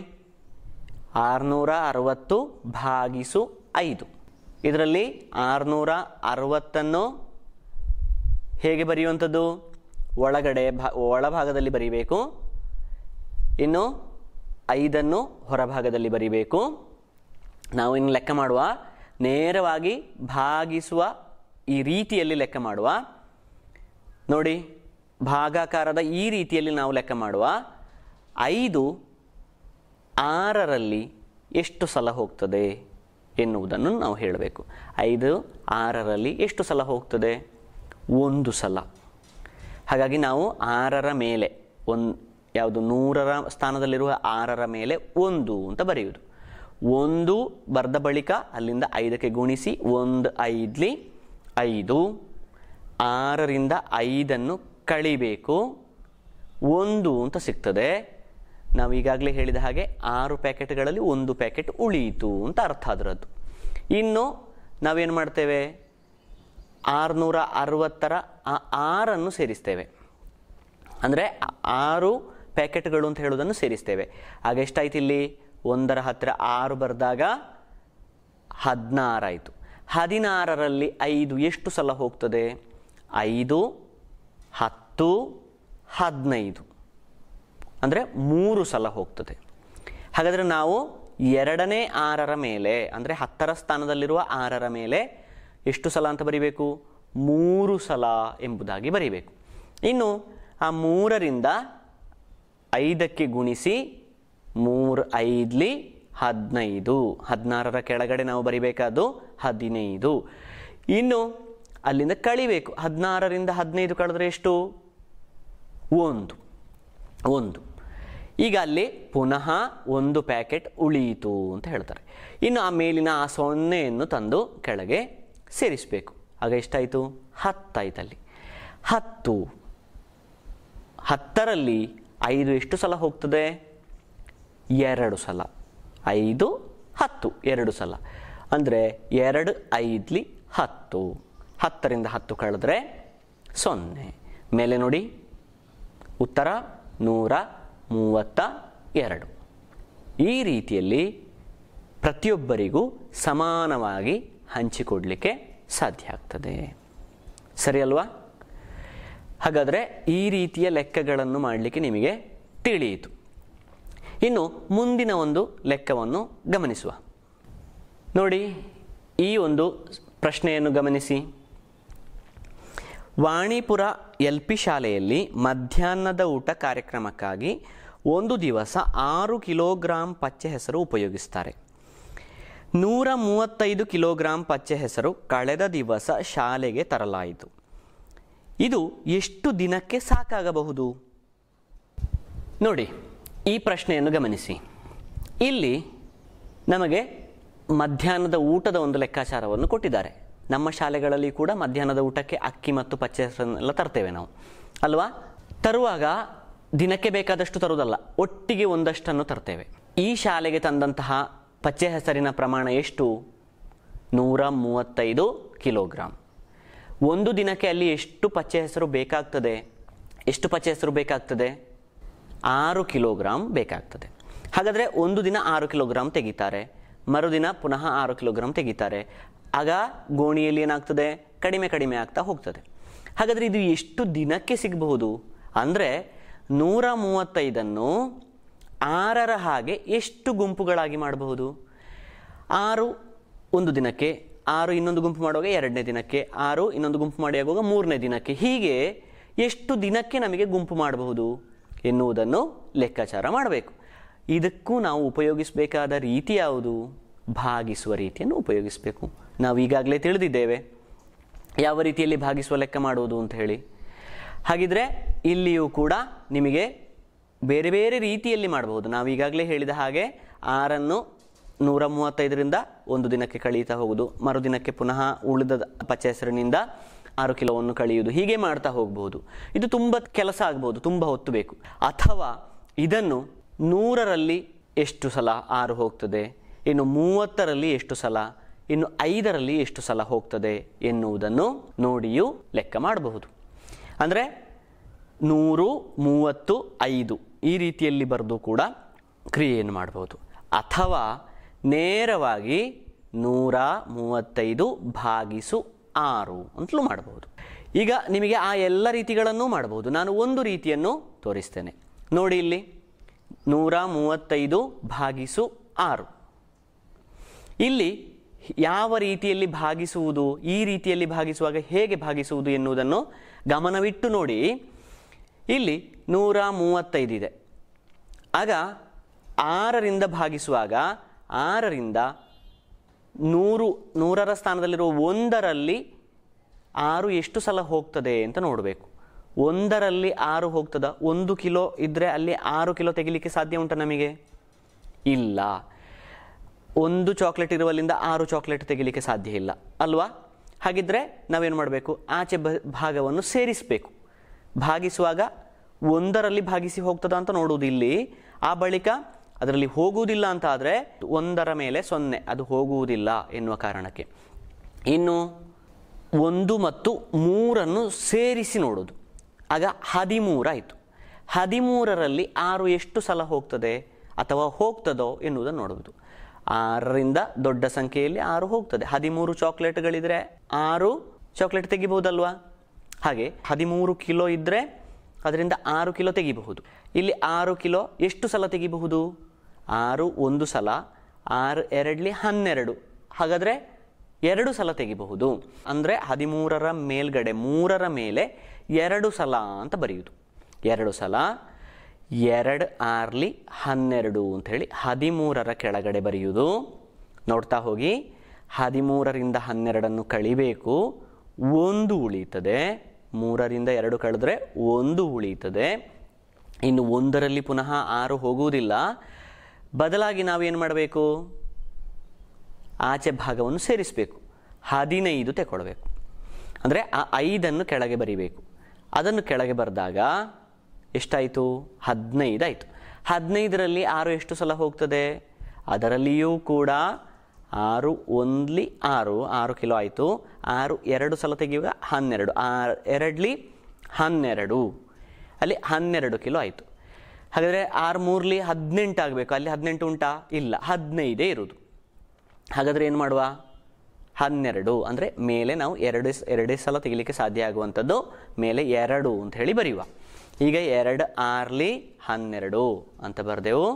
660 ಭಾಗಿಸು 5. ಇದರಲ್ಲಿ 660 ಹೇಗೆ ಬರೆಯುವಂಥದ್ದು? ಒಳಭಾಗದಲ್ಲಿ ಬರೀಬೇಕು, ಇನ್ನು 5 ಹೊರಭಾಗದಲ್ಲಿ ಬರೀಬೇಕು. ನಾವು ಇನ್ನು ಲೆಕ್ಕ ಮಾಡುವ, ನೇರವಾಗಿ ಭಾಗಿಸುವ ಈ ರೀತಿಯಲ್ಲಿ ಲೆಕ್ಕ ಮಾಡುವ. ನೋಡಿ, ಭಾಗಾಕಾರದ ಈ ರೀತಿಯಲ್ಲಿ ನಾವು ಲೆಕ್ಕ ಮಾಡುವ. 5 6ರಲ್ಲಿ ಎಷ್ಟು ಸಲ ಹೋಗ್ತದೆ ಎನ್ನುವುದನ್ನು ನಾವು ಹೇಳಬೇಕು. 5 6ರಲ್ಲಿ ಎಷ್ಟು ಸಲ ಹೋಗ್ತದೆ? 1 ಸಲ. ಹಾಗಾಗಿ ನಾವು 6ರ ಮೇಲೆ ಯಾವುದು 100ರ ಸ್ಥಾನದಲ್ಲಿರುವ 6ರ ಮೇಲೆ 1 ಅಂತ ಬರೆಯುವುದು. 1 ಬರೆದ ಬಳಿಕ ಅಲ್ಲಿಂದ 5ಕ್ಕೆ ಗುಣಿಸಿ 1 5 5. 6ರಿಂದ 5 ಕಳಿಬೇಕು, 1 ಅಂತ ಸಿಗ್ತದೆ. ನಾವು ಈಗಾಗಲೇ ಹೇಳಿದ ಹಾಗೆ 6 ಪ್ಯಾಕೆಟ್ಗಳಲ್ಲಿ 1 ಪ್ಯಾಕೆಟ್ ಉಳಿಯಿತು ಅಂತ ಅರ್ಥ ಅದರದ್ದು. ಇನ್ನು ನಾವೇನು ಮಾಡ್ತೇವೆ? 660ರ 6 ಸೇರಿಸ್ತೇವೆ. ಅಂದರೆ 6 ಪ್ಯಾಕೆಟ್ಗಳು ಅಂತ ಹೇಳೋದನ್ನು ಸೇರಿಸ್ತೇವೆ. ಆಗ ಎಷ್ಟಾಯ್ತು ಇಲ್ಲಿ? 1ರ ಹತ್ತಿರ 6 ಬರೆದಾಗ 16 ಆಯಿತು. 16ರಲ್ಲಿ 5 ಎಷ್ಟು ಸಲ ಹೋಗ್ತದೆ? 5 10 15 ಅಂದರೆ 3 ಸಲ ಹೋಗ್ತದೆ. ಹಾಗಾದರೆ ನಾವು 2ನೇ 6ರ ಮೇಲೆ, ಅಂದರೆ 10ರ ಸ್ಥಾನದಲ್ಲಿರುವ 6ರ ಮೇಲೆ ಎಷ್ಟು ಸಲ ಅಂತ ಬರಿಬೇಕು? 3 ಸಲ ಎಂಬುದಾಗಿ ಬರಿಬೇಕು. ಇನ್ನು ಆ 3ರಿಂದ 5ಕ್ಕೆ ಗುಣಿಸಿ 3 5 15. 16ರ ಕೆಳಗಡೆ ನಾವು ಬರಿಬೇಕಾದ್ದು 15. ಇನ್ನು ಅಲ್ಲಿಂದ ಕಳಿಬೇಕು. 16ರಿಂದ 15 ಕಳೆದ್ರೆ ಎಷ್ಟು? 1. ಈಗ ಅಲ್ಲಿ ಪುನಃ 1 ಪ್ಯಾಕೆಟ್ ಉಳಿಯಿತು ಅಂತ ಹೇಳ್ತಾರೆ. ಇನ್ನು ಆ ಮೇಲಿನ ಆ 0ಯನ್ನು ತಂದು ಕೆಳಗೆ ಸೇರಿಸಬೇಕು. ಆಗ ಎಷ್ಟಾಯಿತು? 10 ಆಯ್ತು. ಅಲ್ಲಿ 10ರಲ್ಲಿ 5 ಎಷ್ಟು ಸಲ ಹೋಗ್ತದೆ? 2 ಸಲ. 5 10 2 ಸಲ. ಅಂದರೆ 2 5 10. 10ರಿಂದ 10 ಕಳೆದ್ರೆ 0. ಮೇಲೆ ನೋಡಿ, ಉತ್ತರ 132. ಈ ರೀತಿಯಲ್ಲಿ ಪ್ರತಿಯೊಬ್ಬರಿಗೂ ಸಮಾನವಾಗಿ ಹಂಚಿಕೊಡಲಿಕ್ಕೆ ಸಾಧ್ಯ ಆಗ್ತದೆ. ಸರಿ ಅಲ್ವಾ? ಹಾಗಾದರೆ ಈ ರೀತಿಯ ಲೆಕ್ಕಗಳನ್ನು ಮಾಡಲಿಕ್ಕೆ ನಿಮಗೆ ತಿಳಿಯಿತು. ಇನ್ನು ಮುಂದಿನ ಒಂದು ಲೆಕ್ಕವನ್ನು ಗಮನಿಸುವ. ನೋಡಿ, ಈ ಒಂದು ಪ್ರಶ್ನೆಯನ್ನು ಗಮನಿಸಿ. ವಾಣಿಪುರ LP ಶಾಲೆಯಲ್ಲಿ ಮಧ್ಯಾಹ್ನದ ಊಟ ಕಾರ್ಯಕ್ರಮಕ್ಕಾಗಿ ಒಂದು ದಿವಸ 6 ಕಿಲೋಗ್ರಾಂ ಪಚ್ಚೆ ಹೆಸರು ಉಪಯೋಗಿಸ್ತಾರೆ. 135 ಕಿಲೋಗ್ರಾಂ ಪಚ್ಚೆ ಹೆಸರು ಕಳೆದ ದಿವಸ ಶಾಲೆಗೆ ತರಲಾಯಿತು. ಇದು ಎಷ್ಟು ದಿನಕ್ಕೆ ಸಾಕಾಗಬಹುದು? ನೋಡಿ, ಈ ಪ್ರಶ್ನೆಯನ್ನು ಗಮನಿಸಿ. ಇಲ್ಲಿ ನಮಗೆ ಮಧ್ಯಾಹ್ನದ ಊಟದ ಒಂದು ಲೆಕ್ಕಾಚಾರವನ್ನು ಕೊಟ್ಟಿದ್ದಾರೆ. ನಮ್ಮ ಶಾಲೆಗಳಲ್ಲಿ ಕೂಡ ಮಧ್ಯಾಹ್ನದ ಊಟಕ್ಕೆ ಅಕ್ಕಿ ಮತ್ತು ಪಚ್ಚೆ ಹೆಸರನ್ನೆಲ್ಲ ತರ್ತೇವೆ ನಾವು ಅಲ್ವಾ? ತರುವಾಗ ದಿನಕ್ಕೆ ಬೇಕಾದಷ್ಟು ತರುವುದಲ್ಲ, ಒಟ್ಟಿಗೆ ಒಂದಷ್ಟನ್ನು ತರ್ತೇವೆ. ಈ ಶಾಲೆಗೆ ತಂದಂತಹ ಪಚ್ಚೆ ಹೆಸರಿನ ಪ್ರಮಾಣ ಎಷ್ಟು? 135 ಕಿಲೋಗ್ರಾಂ. ಒಂದು ದಿನಕ್ಕೆ ಅಲ್ಲಿ ಎಷ್ಟು ಪಚ್ಚೆ ಹೆಸರು ಬೇಕಾಗ್ತದೆ? 6 ಕಿಲೋಗ್ರಾಂ ಬೇಕಾಗ್ತದೆ. ಹಾಗಾದರೆ ಒಂದು ದಿನ 6 ಕಿಲೋಗ್ರಾಂ ತೆಗಿತಾರೆ, ಮರುದಿನ ಪುನಃ 6 ಕಿಲೋಗ್ರಾಂ ತೆಗಿತಾರೆ. ಆಗ ಗೋಣಿಯಲ್ಲಿ ಏನಾಗ್ತದೆ? ಕಡಿಮೆ ಆಗ್ತಾ ಹೋಗ್ತದೆ. ಹಾಗಾದರೆ ಇದು ಎಷ್ಟು ದಿನಕ್ಕೆ ಸಿಗಬಹುದು? ಅಂದರೆ 135 6ರ ಹಾಗೆ ಎಷ್ಟು ಗುಂಪುಗಳಾಗಿ ಮಾಡಬಹುದು? 6 ಒಂದು ದಿನಕ್ಕೆ, 6 ಇನ್ನೊಂದು ಗುಂಪು ಮಾಡುವಾಗ 2ನೇ ದಿನಕ್ಕೆ, 6 ಇನ್ನೊಂದು ಗುಂಪು ಮಾಡಿ ಆಗುವಾಗ 3ನೇ ದಿನಕ್ಕೆ, ಹೀಗೆ ಎಷ್ಟು ದಿನಕ್ಕೆ ನಮಗೆ ಗುಂಪು ಮಾಡಬಹುದು ಎನ್ನುವುದನ್ನು ಲೆಕ್ಕಾಚಾರ ಮಾಡಬೇಕು. ಇದಕ್ಕೂ ನಾವು ಉಪಯೋಗಿಸಬೇಕಾದ ರೀತಿ ಯಾವುದು? ಭಾಗಿಸುವ ರೀತಿಯನ್ನು ಉಪಯೋಗಿಸಬೇಕು. ನಾವು ಈಗಾಗಲೇ ತಿಳಿದಿದ್ದೇವೆ ಯಾವ ರೀತಿಯಲ್ಲಿ ಭಾಗಿಸುವ ಲೆಕ್ಕ ಮಾಡುವುದು ಅಂತ ಹೇಳಿ. ಹಾಗಿದ್ರೆ ಇಲ್ಲಿಯೂ ಕೂಡ ನಿಮಗೆ ಬೇರೆ ಬೇರೆ ರೀತಿಯಲ್ಲಿ ಮಾಡಬಹುದು. ನಾವು ಈಗಾಗಲೇ ಹೇಳಿದ ಹಾಗೆ 6ಅನ್ನು 135ರಿಂದ ಒಂದು ದಿನಕ್ಕೆ ಕಳೀತಾ ಹೋಗುವುದು, ಮರುದಿನಕ್ಕೆ ಪುನಃ ಉಳಿದ ಪಚ್ಚೆ ಹೆಸರಿನಿಂದ 6 ಕಿಲೋವನ್ನು ಕಳೆಯುವುದು, ಹೀಗೆ ಮಾಡ್ತಾ ಹೋಗಬಹುದು. ಇದು ತುಂಬ ಕೆಲಸ ಆಗ್ಬೋದು, ತುಂಬ ಹೊತ್ತು ಬೇಕು. ಅಥವಾ ಇದನ್ನು 100ರಲ್ಲಿ ಎಷ್ಟು ಸಲ 6 ಹೋಗ್ತದೆ, ಇನ್ನು 30ರಲ್ಲಿ ಎಷ್ಟು ಸಲ, ಇನ್ನು 5ರಲ್ಲಿ ಎಷ್ಟು ಸಲ ಹೋಗ್ತದೆ ಎನ್ನುವುದನ್ನು ನೋಡಿಯೂ ಲೆಕ್ಕ ಮಾಡಬಹುದು. ಅಂದರೆ 100, 30, 5 ಈ ರೀತಿಯಲ್ಲಿ ಬರೆದು ಕೂಡ ಕ್ರಿಯೆಯನ್ನು ಮಾಡಬಹುದು. ಅಥವಾ ನೇರವಾಗಿ 135 ಭಾಗಿಸು 6 ಅಂತಲೂ ಮಾಡಬಹುದು. ಈಗ ನಿಮಗೆ ಆ ಎಲ್ಲ ರೀತಿಗಳನ್ನೂ ಮಾಡಬಹುದು. ನಾನು ಒಂದು ರೀತಿಯನ್ನು ತೋರಿಸ್ತೇನೆ ನೋಡಿ. ಇಲ್ಲಿ 135 ಭಾಗಿಸು 6. ಇಲ್ಲಿ ಯಾವ ರೀತಿಯಲ್ಲಿ ಭಾಗಿಸುವುದು, ಈ ರೀತಿಯಲ್ಲಿ ಭಾಗಿಸುವಾಗ ಹೇಗೆ ಭಾಗಿಸುವುದು ಎನ್ನುವುದನ್ನು ಗಮನವಿಟ್ಟು ನೋಡಿ. ಇಲ್ಲಿ 135 ಇದೆ. ಆಗ 6ರಿಂದ ಭಾಗಿಸುವಾಗ 6ರಿಂದ 100ರ ಸ್ಥಾನದಲ್ಲಿರುವ 1ರಲ್ಲಿ 6 ಎಷ್ಟು ಸಲ ಹೋಗ್ತದೆ ಅಂತ ನೋಡಬೇಕು. 1ರಲ್ಲಿ 6 ಹೋಗ್ತದ? 1 ಕಿಲೋ ಇದ್ದರೆ ಅಲ್ಲಿ 6 ಕಿಲೋ ತೆಗಿಲಿಕ್ಕೆ ಸಾಧ್ಯ ಉಂಟಾ ನಮಗೆ? ಇಲ್ಲ. 1 ಚಾಕ್ಲೇಟ್ ಇರುವಲ್ಲಿಂದ 6 ಚಾಕ್ಲೇಟ್ ತೆಗಿಲಿಕ್ಕೆ ಸಾಧ್ಯ ಇಲ್ಲ ಅಲ್ವಾ? ಹಾಗಿದ್ರೆ ನಾವೇನು ಮಾಡಬೇಕು? ಆಚೆ ಭಾಗವನ್ನು ಸೇರಿಸಬೇಕು. ಭಾಗಿಸುವಾಗ 1ರಲ್ಲಿ ಭಾಗಿಸಿ ಹೋಗ್ತದ ಅಂತ ನೋಡುವುದು ಇಲ್ಲಿ. ಆ ಬಳಿಕ ಅದರಲ್ಲಿ ಹೋಗುವುದಿಲ್ಲ ಅಂತ ಆದರೆ 1ರ ಮೇಲೆ 0, ಅದು ಹೋಗುವುದಿಲ್ಲ ಎನ್ನುವ ಕಾರಣಕ್ಕೆ. ಇನ್ನು 1 ಮತ್ತು 3ಅನ್ನು ಸೇರಿಸಿ ನೋಡೋದು. ಆಗ 13 ಆಯಿತು. 13ರಲ್ಲಿ 6 ಎಷ್ಟು ಸಲ ಹೋಗ್ತದೆ ಅಥವಾ ಹೋಗ್ತದೋ ಎನ್ನುವುದನ್ನು ನೋಡುವುದು. 6ರಿಂದ ದೊಡ್ಡ ಸಂಖ್ಯೆಯಲ್ಲಿ 6 ಹೋಗ್ತದೆ. 13 ಚಾಕ್ಲೇಟ್ಗಳಿದ್ರೆ 6 ಚಾಕ್ಲೇಟ್ ತೆಗಿಬಹುದಲ್ವಾ? ಹಾಗೆ 13 ಕಿಲೋ ಇದ್ದರೆ ಅದರಿಂದ 6 ಕಿಲೋ ತೆಗಿಬಹುದು. ಇಲ್ಲಿ 6 ಕಿಲೋ ಎಷ್ಟು ಸಲ ತೆಗಿಬಹುದು? 6 1 ಸಲ, 6 2ಲಿ 12. ಹಾಗಾದರೆ 2 ಸಲ ತೆಗಿಬಹುದು. ಅಂದರೆ 13ರ ಮೇಲ್ಗಡೆ 3ರ ಮೇಲೆ 2 ಸಲ ಅಂತ ಬರೆಯುವುದು. 2 ಸಲ, 2 6ಲಿ 12 ಅಂಥೇಳಿ 13ರ ಕೆಳಗಡೆ ಬರೆಯುವುದು. ನೋಡ್ತಾ ಹೋಗಿ. 13ರಿಂದ 12ಅನ್ನು ಕಳಿಬೇಕು, 1 ಉಳೀತದೆ. 3ರಿಂದ 2 ಕಳೆದ್ರೆ 1 ಉಳೀತದೆ. ಇನ್ನು 1ರಲ್ಲಿ ಪುನಃ 6 ಹೋಗುವುದಿಲ್ಲ. ಬದಲಾಗಿ ನಾವೇನು ಮಾಡಬೇಕು? ಆಚೆ ಭಾಗವನ್ನು ಸೇರಿಸಬೇಕು. 15 ತಗೊಳ್ಬೇಕು. ಅಂದರೆ ಆ 5ಅನ್ನು ಕೆಳಗೆ ಬರಿಬೇಕು. ಅದನ್ನು ಕೆಳಗೆ ಬರೆದಾಗ ಎಷ್ಟಾಯಿತು? 15 ಆಯಿತು. 15ರಲ್ಲಿ 6 ಎಷ್ಟು ಸಲ ಹೋಗ್ತದೆ? ಅದರಲ್ಲಿಯೂ ಕೂಡ 6 1ಲಿ 6 ಕಿಲೋ ಆಯಿತು. 6 2 ಸಲ ತೆಗೆಯುವಾಗ 12, 2ಲಿ 12, ಅಲ್ಲಿ 12 ಕಿಲೋ ಆಯಿತು. ಹಾಗಾದರೆ 6 3ಲಿ 18 ಆಗಬೇಕು. ಅಲ್ಲಿ 18 ಉಂಟಾ? ಇಲ್ಲ, 15 ಇರುವುದು. ಹಾಗಾದರೆ ಏನು ಮಾಡುವ? 12 ಅಂದರೆ ಮೇಲೆ ನಾವು ಎರಡೇ ಸಲ ತೆಗಿಲಿಕ್ಕೆ ಸಾಧ್ಯ ಆಗುವಂಥದ್ದು ಮೇಲೆ 2 ಅಂತ ಹೇಳಿ ಬರೆಯುವ. ಈಗ 2 6ಲಿ 12 ಅಂತ ಬರೆದೆವು.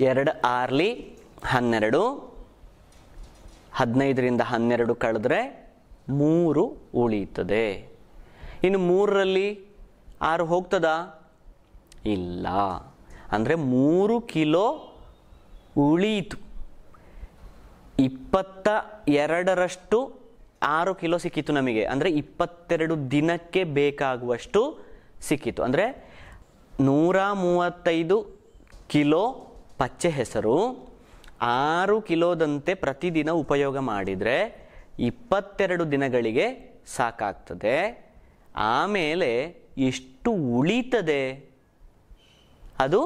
2 6ಲಿ 12, 15ರಿಂದ 12 ಕಳೆದ್ರೆ 3 ಉಳೀತದೆ. ಇನ್ನು 3ರಲ್ಲಿ 6 ಹೋಗ್ತದಾ? ಇಲ್ಲ. ಅಂದರೆ 3 ಕಿಲೋ ಉಳೀತು. 22ರಷ್ಟು 6 ಕಿಲೋ ಸಿಕ್ಕಿತು ನಮಗೆ. ಅಂದರೆ 22 ದಿನಕ್ಕೆ ಬೇಕಾಗುವಷ್ಟು ಸಿಕ್ಕಿತು. ಅಂದರೆ 135 ಕಿಲೋ ಪಚ್ಚೆ ಹೆಸರು 6 ಕಿಲೋದಂತೆ ಪ್ರತಿದಿನ ಉಪಯೋಗ ಮಾಡಿದರೆ 22 ದಿನಗಳಿಗೆ ಸಾಕಾಗ್ತದೆ. ಆಮೇಲೆ ಎಷ್ಟು ಉಳೀತದೆ? ಅದು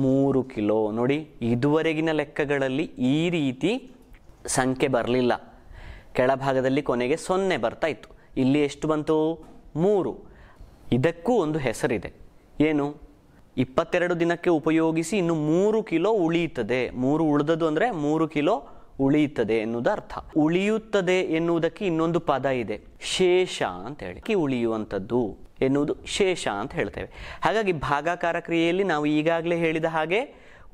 3 ಕಿಲೋ. ನೋಡಿ, ಇದುವರೆಗಿನ ಲೆಕ್ಕಗಳಲ್ಲಿ ಈ ರೀತಿ ಸಂಖ್ಯೆ ಬರಲಿಲ್ಲ. ಕೆಳಭಾಗದಲ್ಲಿ ಕೊನೆಗೆ 0 ಬರ್ತಾ ಇತ್ತು. ಇಲ್ಲಿ ಎಷ್ಟು ಬಂತು? 3. ಇದಕ್ಕೂ ಒಂದು ಹೆಸರಿದೆ. ಏನು? 22 ದಿನಕ್ಕೆ ಉಪಯೋಗಿಸಿ ಇನ್ನು 3 ಕಿಲೋ ಉಳಿಯುತ್ತದೆ. 3 ಉಳಿದದ್ದು ಅಂದರೆ 3 ಕಿಲೋ ಉಳಿಯುತ್ತದೆ ಎನ್ನುವುದು ಅರ್ಥ. ಉಳಿಯುತ್ತದೆ ಎನ್ನುವುದಕ್ಕೆ ಇನ್ನೊಂದು ಪದ ಇದೆ, ಶೇಷ ಅಂತ ಹೇಳಿ. ಉಳಿಯುವಂಥದ್ದು ಎನ್ನುವುದು ಶೇಷ ಅಂತ ಹೇಳ್ತೇವೆ. ಹಾಗಾಗಿ ಭಾಗಾಕಾರ ಕ್ರಿಯೆಯಲ್ಲಿ ನಾವು ಈಗಾಗಲೇ ಹೇಳಿದ ಹಾಗೆ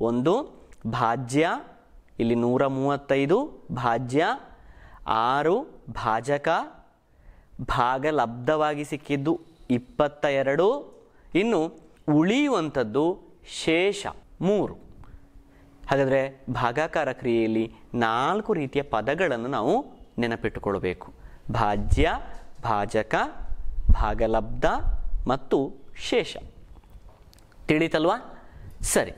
ಒಂದು ಭಾಜ್ಯ, ಇಲ್ಲಿ 135 ಭಾಜ್ಯ 6 ಭಾಜಕ, ಭಾಗಲಬ್ಧವಾಗಿ ಸಿಕ್ಕಿದ್ದು 22, ಇನ್ನು ಉಳಿಯುವಂಥದ್ದು ಶೇಷ 3. ಹಾಗಾದರೆ ಭಾಗಾಕಾರ ಕ್ರಿಯೆಯಲ್ಲಿ 4 ರೀತಿಯ ಪದಗಳನ್ನು ನಾವು ನೆನಪಿಟ್ಟುಕೊಳ್ಳಬೇಕು. ಭಾಜ್ಯ, ಭಾಜಕ, ಭಾಗಲಬ್ಧ ಮತ್ತು ಶೇಷ. ತಿಳಿತಲ್ವಾ? ಸರಿ,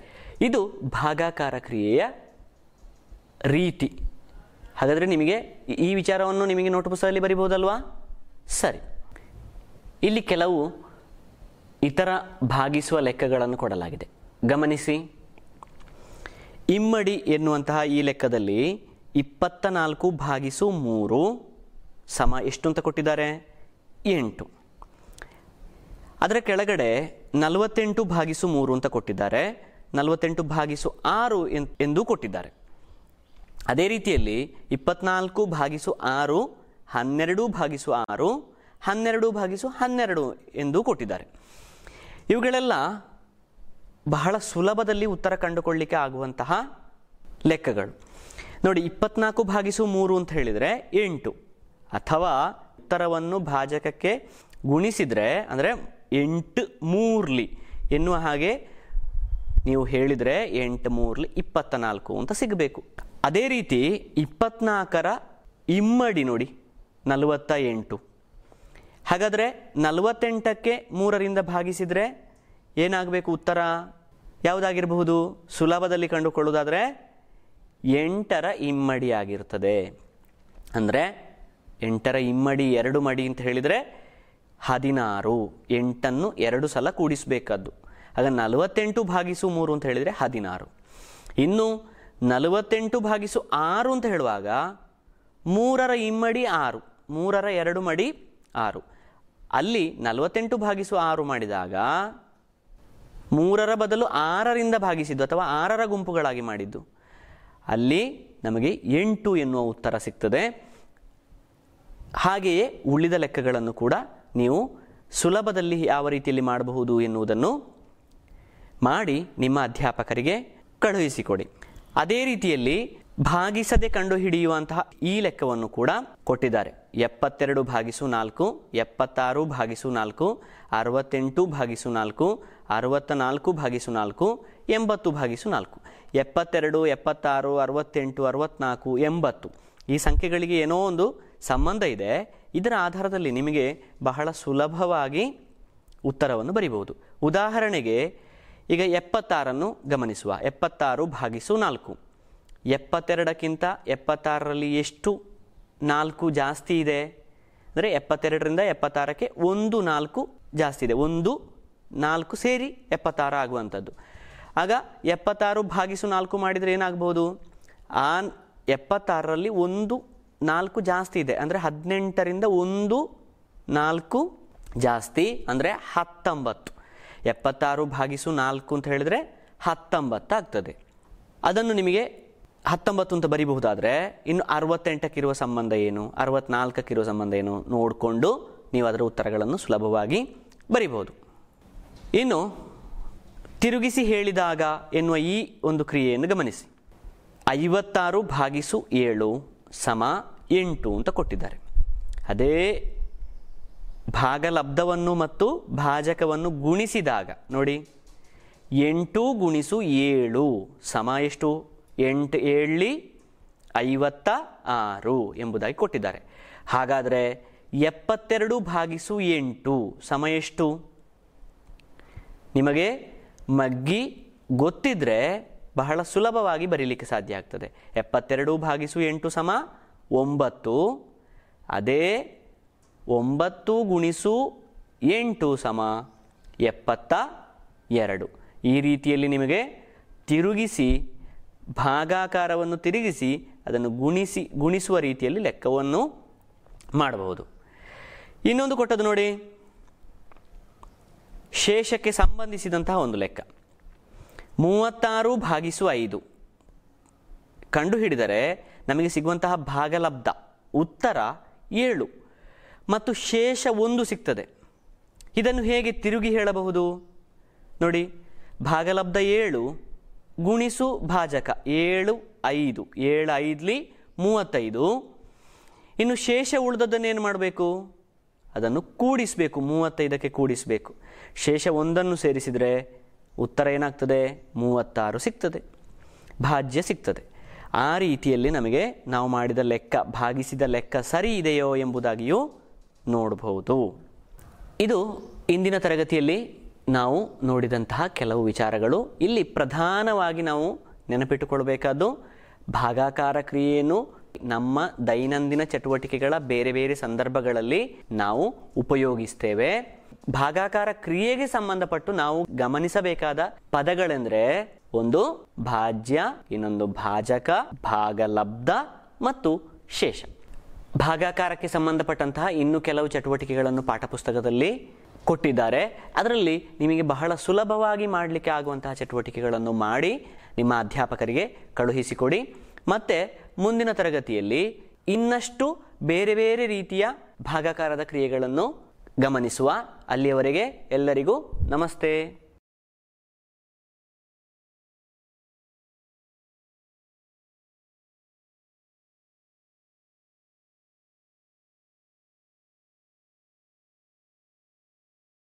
ಇದು ಭಾಗಾಕಾರ ಕ್ರಿಯೆಯ ರೀತಿ. ಹಾಗಾದರೆ ನಿಮಗೆ ಈ ವಿಚಾರವನ್ನು ನಿಮಗೆ ನೋಟ್ ಪುಸ್ತಕದಲ್ಲಿ ಬರಿಬಹುದಲ್ವಾ? ಸರಿ, ಇಲ್ಲಿ ಕೆಲವು ಇತರ ಭಾಗಿಸುವ ಲೆಕ್ಕಗಳನ್ನು ಕೊಡಲಾಗಿದೆ, ಗಮನಿಸಿ. ಇಮ್ಮಡಿ ಎನ್ನುವಂತಹ ಈ ಲೆಕ್ಕದಲ್ಲಿ 24/3 ಸಮ ಎಷ್ಟು ಅಂತ ಕೊಟ್ಟಿದ್ದಾರೆ? 8. ಅದರ ಕೆಳಗಡೆ 48/3 ಅಂತ ಕೊಟ್ಟಿದ್ದಾರೆ, 48/6 ಎಂದು ಕೊಟ್ಟಿದ್ದಾರೆ. ಅದೇ ರೀತಿಯಲ್ಲಿ 24/6, 12/6, 12/12 ಎಂದು ಕೊಟ್ಟಿದ್ದಾರೆ. ಇವುಗಳೆಲ್ಲ ಬಹಳ ಸುಲಭದಲ್ಲಿ ಉತ್ತರ ಕಂಡುಕೊಳ್ಳಲಿಕ್ಕೆ ಆಗುವಂತಹ ಲೆಕ್ಕಗಳು. ನೋಡಿ, 24/3 ಅಂತ ಹೇಳಿದರೆ 8, ಅಥವಾ ಉತ್ತರವನ್ನು ಭಾಜಕಕ್ಕೆ ಗುಣಿಸಿದರೆ ಅಂದರೆ 8 3 ಎನ್ನುವ ಹಾಗೆ ನೀವು ಹೇಳಿದರೆ 8 3 24 ಅಂತ ಸಿಗಬೇಕು. ಅದೇ ರೀತಿ 24ರ ಇಮ್ಮಡಿ ನೋಡಿ 48. ಹಾಗಾದರೆ 48ಕ್ಕೆ 3ರಿಂದ ಭಾಗಿಸಿದರೆ ಏನಾಗಬೇಕು? ಉತ್ತರ ಯಾವುದಾಗಿರಬಹುದು? ಸುಲಭದಲ್ಲಿ ಕಂಡುಕೊಳ್ಳುವುದಾದರೆ 8ರ ಇಮ್ಮಡಿ ಆಗಿರ್ತದೆ. ಅಂದರೆ 8ರ ಇಮ್ಮಡಿ 2 ಮಡಿ ಅಂತ ಹೇಳಿದರೆ 16. 8ಅನ್ನು 2 ಸಲ ಕೂಡಿಸಬೇಕಾದ್ದು. ಆಗ 48/3 ಅಂತ ಹೇಳಿದರೆ 16. ಇನ್ನು 48/6 ಅಂತ ಹೇಳುವಾಗ 3ರ ಇಮ್ಮಡಿ 6, 3ರ 2 ಮಡಿ 6. ಅಲ್ಲಿ 48/6 ಮಾಡಿದಾಗ 3ರ ಬದಲು 6ರಿಂದ ಭಾಗಿಸಿದ್ದು ಅಥವಾ 6ರ ಗುಂಪುಗಳಾಗಿ ಮಾಡಿದ್ದು, ಅಲ್ಲಿ ನಮಗೆ 8 ಎನ್ನುವ ಉತ್ತರ ಸಿಗ್ತದೆ. ಹಾಗೆಯೇ ಉಳಿದ ಲೆಕ್ಕಗಳನ್ನು ಕೂಡ ನೀವು ಸುಲಭದಲ್ಲಿ ಯಾವ ರೀತಿಯಲ್ಲಿ ಮಾಡಬಹುದು ಎನ್ನುವುದನ್ನು ಮಾಡಿ ನಿಮ್ಮ ಅಧ್ಯಾಪಕರಿಗೆ ಕಳುಹಿಸಿಕೊಡಿ. ಅದೇ ರೀತಿಯಲ್ಲಿ ಭಾಗಿಸದೆ ಕಂಡುಹಿಡಿಯುವಂತಹ ಈ ಲೆಕ್ಕವನ್ನು ಕೂಡ ಕೊಟ್ಟಿದ್ದಾರೆ. 72/4, 76/4, 68/4, 64/4, 80/4. 72, 76, 68, 64, 80 ಈ ಸಂಖ್ಯೆಗಳಿಗೆ ಏನೋ ಒಂದು ಸಂಬಂಧ ಇದೆ. ಇದರ ಆಧಾರದಲ್ಲಿ ನಿಮಗೆ ಬಹಳ ಸುಲಭವಾಗಿ ಉತ್ತರವನ್ನು ಬರೀಬಹುದು. ಉದಾಹರಣೆಗೆ ಈಗ 76ಅನ್ನು ಗಮನಿಸುವ. 76/4. 72ಕ್ಕಿಂತ 76ರಲ್ಲಿ ಎಷ್ಟು 4 ಜಾಸ್ತಿ ಇದೆ? ಅಂದರೆ 72ರಿಂದ 76ಕ್ಕೆ 1 4 ಜಾಸ್ತಿ ಇದೆ. 1 4 ಸೇರಿ 76 ಆಗುವಂಥದ್ದು. ಆಗ 76/4 ಮಾಡಿದರೆ ಏನಾಗ್ಬೋದು? ಆ 76ರಲ್ಲಿ 1 4 ಜಾಸ್ತಿ ಇದೆ, ಅಂದರೆ 18ರಿಂದ 1 4 ಜಾಸ್ತಿ, ಅಂದರೆ 19. 76/4 ಅಂತ ಹೇಳಿದರೆ 19 ಆಗ್ತದೆ. ಅದನ್ನು ನಿಮಗೆ 19 ಅಂತ ಬರೀಬಹುದಾದರೆ ಇನ್ನು 68ಕ್ಕಿರುವ ಸಂಬಂಧ ಏನು, 64ಕ್ಕಿರುವ ಸಂಬಂಧ ಏನು ನೋಡಿಕೊಂಡು ನೀವು ಅದರ ಉತ್ತರಗಳನ್ನು ಸುಲಭವಾಗಿ ಬರೀಬಹುದು. ಇನ್ನು ತಿರುಗಿಸಿ ಹೇಳಿದಾಗ ಎನ್ನುವ ಈ ಒಂದು ಕ್ರಿಯೆಯನ್ನು ಗಮನಿಸಿ. 56/7 ಸಮ 8 ಅಂತ ಕೊಟ್ಟಿದ್ದಾರೆ. ಅದೇ ಭಾಗಲಬ್ಧವನ್ನು ಮತ್ತು ಭಾಜಕವನ್ನು ಗುಣಿಸಿದಾಗ ನೋಡಿ, 8 × 7 ಸಮ ಎಷ್ಟು? 8 7 56 ಎಂಬುದಾಗಿ ಕೊಟ್ಟಿದ್ದಾರೆ. ಹಾಗಾದರೆ 72/8 ಸಮ ಎಷ್ಟು? ನಿಮಗೆ ಮಗ್ಗಿ ಗೊತ್ತಿದ್ರೆ ಬಹಳ ಸುಲಭವಾಗಿ ಬರೀಲಿಕ್ಕೆ ಸಾಧ್ಯ ಆಗ್ತದೆ. 72/8 ಸಮ 9. ಅದೇ 9 × 8 ಸಮ 72. ಈ ರೀತಿಯಲ್ಲಿ ನಿಮಗೆ ತಿರುಗಿಸಿ ಭಾಗಾಕಾರವನ್ನು ತಿರುಗಿಸಿ ಅದನ್ನು ಗುಣಿಸುವ ರೀತಿಯಲ್ಲಿ ಲೆಕ್ಕವನ್ನು ಮಾಡಬಹುದು. ಇನ್ನೊಂದು ಕೊಟ್ಟದ್ದು ನೋಡಿ, ಶೇಷಕ್ಕೆ ಸಂಬಂಧಿಸಿದಂತಹ ಒಂದು ಲೆಕ್ಕ. 36/5 ಕಂಡುಹಿಡಿದರೆ ನಮಗೆ ಸಿಗುವಂತಹ ಭಾಗಲಬ್ಧ ಉತ್ತರ 7 ಮತ್ತು ಶೇಷ 1 ಸಿಗ್ತದೆ. ಇದನ್ನು ಹೇಗೆ ತಿರುಗಿ ಹೇಳಬಹುದು ನೋಡಿ, ಭಾಗಲಬ್ಧ 7 ಗುಣಿಸು ಭಾಜಕ 7 5, 7 5 35. ಇನ್ನು ಶೇಷ ಉಳಿದದ್ದನ್ನೇನು ಮಾಡಬೇಕು? ಅದನ್ನು ಕೂಡಿಸಬೇಕು, 35ಕ್ಕೆ ಕೂಡಿಸಬೇಕು. ಶೇಷ 1 ಸೇರಿಸಿದರೆ ಉತ್ತರ ಏನಾಗ್ತದೆ? 36 ಸಿಗ್ತದೆ, ಭಾಜ್ಯ ಸಿಗ್ತದೆ. ಆ ರೀತಿಯಲ್ಲಿ ನಮಗೆ ನಾವು ಮಾಡಿದ ಲೆಕ್ಕ, ಭಾಗಿಸಿದ ಲೆಕ್ಕ ಸರಿ ಇದೆಯೋ ಎಂಬುದಾಗಿಯೂ ನೋಡಬಹುದು. ಇದು ಇಂದಿನ ತರಗತಿಯಲ್ಲಿ ನಾವು ನೋಡಿದಂತಹ ಕೆಲವು ವಿಚಾರಗಳು. ಇಲ್ಲಿ ಪ್ರಧಾನವಾಗಿ ನಾವು ನೆನಪಿಟ್ಟುಕೊಳ್ಬೇಕಾದ್ದು ಭಾಗಾಕಾರ ಕ್ರಿಯೆಯನ್ನು ನಮ್ಮ ದೈನಂದಿನ ಚಟುವಟಿಕೆಗಳ ಬೇರೆ ಬೇರೆ ಸಂದರ್ಭಗಳಲ್ಲಿ ನಾವು ಉಪಯೋಗಿಸ್ತೇವೆ. ಭಾಗಾಕಾರ ಕ್ರಿಯೆಗೆ ಸಂಬಂಧಪಟ್ಟು ನಾವು ಗಮನಿಸಬೇಕಾದ ಪದಗಳೆಂದರೆ ಒಂದು ಭಾಜ್ಯ, ಇನ್ನೊಂದು ಭಾಜಕ, ಭಾಗಲಬ್ಧ ಮತ್ತು ಶೇಷ. ಭಾಗಾಕಾರಕ್ಕೆ ಸಂಬಂಧಪಟ್ಟಂತಹ ಇನ್ನು ಕೆಲವು ಚಟುವಟಿಕೆಗಳನ್ನು ಪಾಠಪುಸ್ತಕದಲ್ಲಿ ಕೊಟ್ಟಿದ್ದಾರೆ. ಅದರಲ್ಲಿ ನಿಮಗೆ ಬಹಳ ಸುಲಭವಾಗಿ ಮಾಡಲಿಕ್ಕೆ ಆಗುವಂತಹ ಚಟುವಟಿಕೆಗಳನ್ನು ಮಾಡಿ ನಿಮ್ಮ ಅಧ್ಯಾಪಕರಿಗೆ ಕಳುಹಿಸಿಕೊಡಿ. ಮತ್ತು ಮುಂದಿನ ತರಗತಿಯಲ್ಲಿ ಇನ್ನಷ್ಟು ಬೇರೆ ಬೇರೆ ರೀತಿಯ ಭಾಗಾಕಾರದ ಕ್ರಿಯೆಗಳನ್ನು ಗಮನಿಸುವ. ಅಲ್ಲಿಯವರೆಗೆ ಎಲ್ಲರಿಗೂ ನಮಸ್ತೆ.